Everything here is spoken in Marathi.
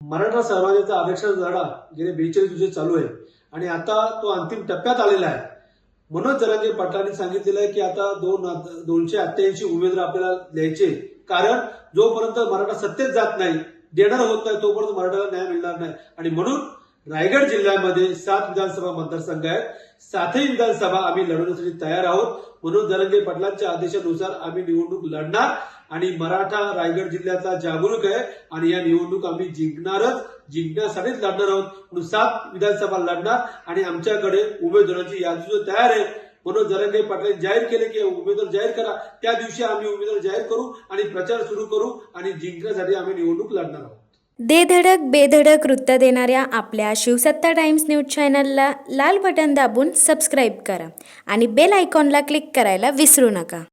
मराठा समाजाचा आरक्षण लढा गेले 42 दिवस चालू आहे आणि आता तो अंतिम टप्प्यात आलेला आहे। मनोज जरांगे पाटलांनी सांगितलेलं आहे की आता 288 उमेदवार आपल्याला द्यायचे, कारण जोपर्यंत मराठा सत्तेत जात नाही, देणार होत नाही, तोपर्यंत मराठाला न्याय मिळणार नाही। आणि म्हणून रायगड जिल्ह्यामध्ये 7 विधानसभा मतदारसंघ आहेत, 7ही विधानसभा आम्ही लढवण्यासाठी तयार आहोत। मनोज जरांगे पाटलांच्या आदेशानुसार आम्ही निवडणूक लढणार आणि मराठा रायगड जिल्ह्याचा जागरूक आहे आणि या निवडणूक आम्ही जिंकणारच, जिंकण्यासाठीच लढणार आहोत। म्हणून 7 विधानसभा लढणार आणि आमच्याकडे उमेदवारांची यादी जो तयार आहे। मनोज जरांगे पाटलांनी जाहीर केले की उमेदवार जाहीर करा, त्या दिवशी आम्ही उमेदवार जाहीर करू आणि प्रचार सुरू करू आणि जिंकण्यासाठी आम्ही निवडणूक लढणार आहोत। धडक बेधडक वृत्त देणाऱ्या आपल्या शिवसत्ता टाइम्स न्यूज चॅनलला लाल बटन दाबून सबस्क्राईब करा आणि बेल आयकॉनला क्लिक करायला विसरू नका।